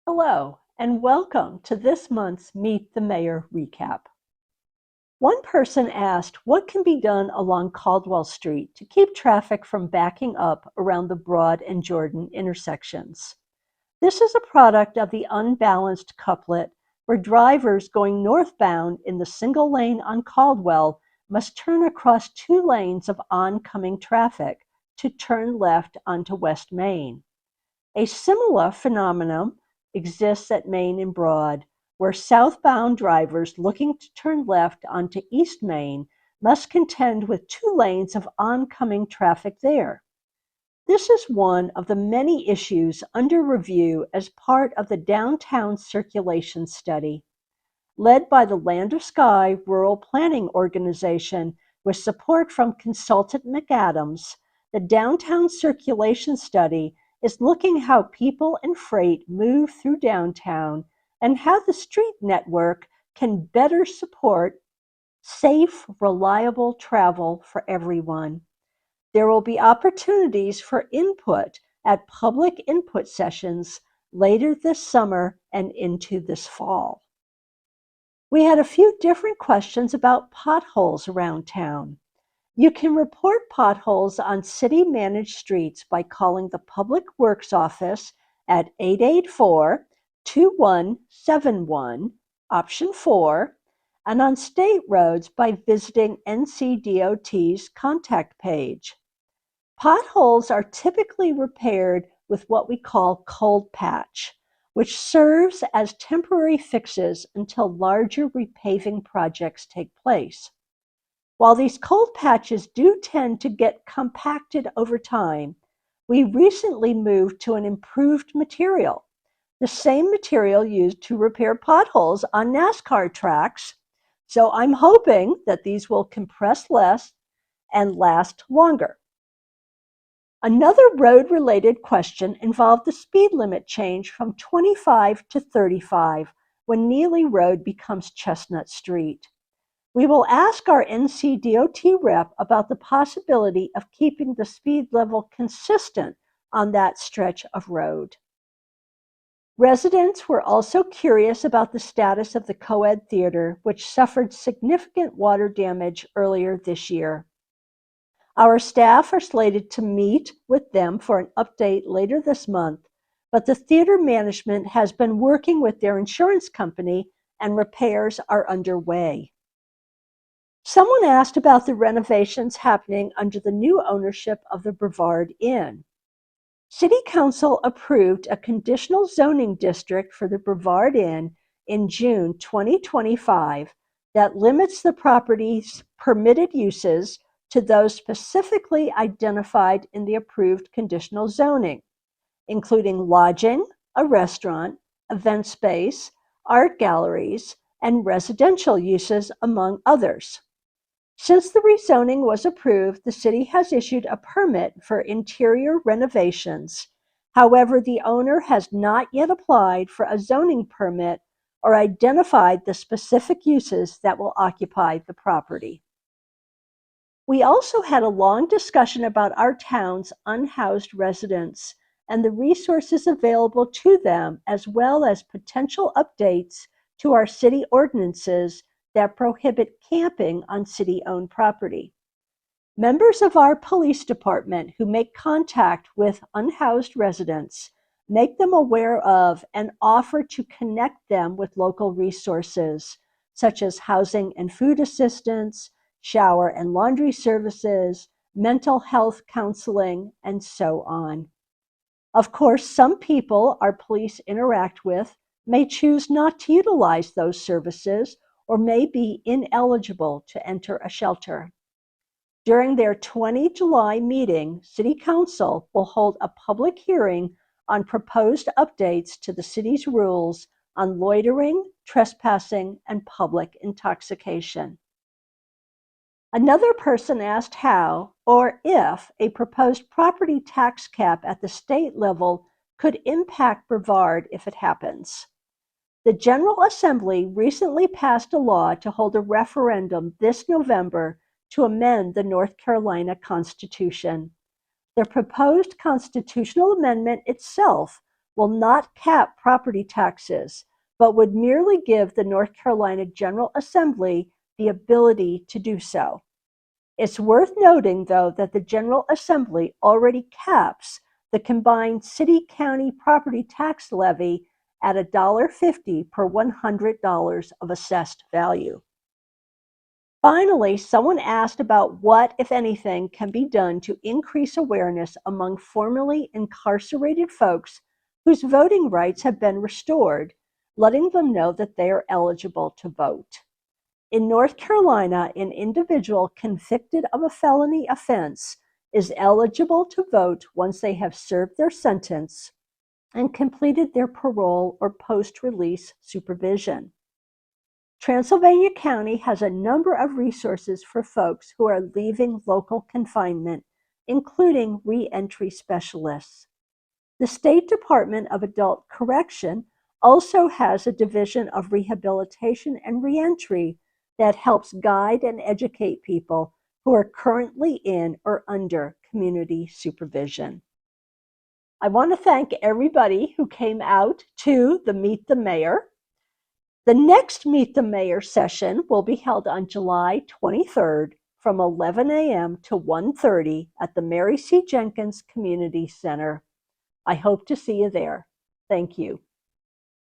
Hello, and welcome to this month's Meet the Mayor recap. One person asked what can be done along Caldwell Street to keep traffic from backing up around the Broad and Jordan intersections. This is a product of the unbalanced couplet where drivers going northbound in the single lane on Caldwell must turn across two lanes of oncoming traffic to turn left onto West Main. A similar phenomenon exists at Main and Broad, where southbound drivers looking to turn left onto East Main must contend with two lanes of oncoming traffic there. This is one of the many issues under review as part of the Downtown Circulation Study. Led by the Land of Sky Rural Planning Organization with support from consultant McAdams, the Downtown Circulation Study is looking how people and freight move through downtown and how the street network can better support safe, reliable travel for everyone. There will be opportunities for input at public input sessions later this summer and into this fall. We had a few different questions about potholes around town. You can report potholes on city-managed streets by calling the Public Works Office at 884-2171, option 4, and on state roads by visiting NCDOT's contact page. Potholes are typically repaired with what we call cold patch, which serves as temporary fixes until larger repaving projects take place. While these cold patches do tend to get compacted over time, we recently moved to an improved material, the same material used to repair potholes on NASCAR tracks, so I'm hoping that these will compress less and last longer. Another road-related question involved the speed limit change from 25 to 35 when Neely Road becomes Chestnut Street. We will ask our NCDOT rep about the possibility of keeping the speed level consistent on that stretch of road. Residents were also curious about the status of the co-ed theater, which suffered significant water damage earlier this year. Our staff are slated to meet with them for an update later this month, but the theater management has been working with their insurance company and repairs are underway. Someone asked about the renovations happening under the new ownership of the Brevard Inn. City Council approved a conditional zoning district for the Brevard Inn in June 2025 that limits the property's permitted uses to those specifically identified in the approved conditional zoning, including lodging, a restaurant, event space, art galleries, and residential uses, among others. Since the rezoning was approved, the city has issued a permit for interior renovations. However, the owner has not yet applied for a zoning permit or identified the specific uses that will occupy the property. We also had a long discussion about our town's unhoused residents and the resources available to them, as well as potential updates to our city ordinances that prohibit camping on city-owned property. Members of our police department who make contact with unhoused residents make them aware of and offer to connect them with local resources, such as housing and food assistance, shower and laundry services, mental health counseling, and so on. Of course, some people our police interact with may choose not to utilize those services or may be ineligible to enter a shelter. During their 20 July meeting, City Council will hold a public hearing on proposed updates to the city's rules on loitering, trespassing, and public intoxication. Another person asked how, or if, a proposed property tax cap at the state level could impact Brevard if it happens. The General Assembly recently passed a law to hold a referendum this November to amend the North Carolina Constitution. The proposed constitutional amendment itself will not cap property taxes, but would merely give the North Carolina General Assembly the ability to do so. It's worth noting, though, that the General Assembly already caps the combined city-county property tax levy at $1.50 per $100 of assessed value. Finally, someone asked about what, if anything, can be done to increase awareness among formerly incarcerated folks whose voting rights have been restored, letting them know that they are eligible to vote. In North Carolina, an individual convicted of a felony offense is eligible to vote once they have served their sentence and completed their parole or post-release supervision. Transylvania County has a number of resources for folks who are leaving local confinement, including reentry specialists. The State Department of Adult Correction also has a division of rehabilitation and reentry that helps guide and educate people who are currently in or under community supervision. I want to thank everybody who came out to the Meet the Mayor. The next Meet the Mayor session will be held on July 23rd from 11 a.m. to 1:30 at the Mary C. Jenkins Community Center. I hope to see you there. Thank you.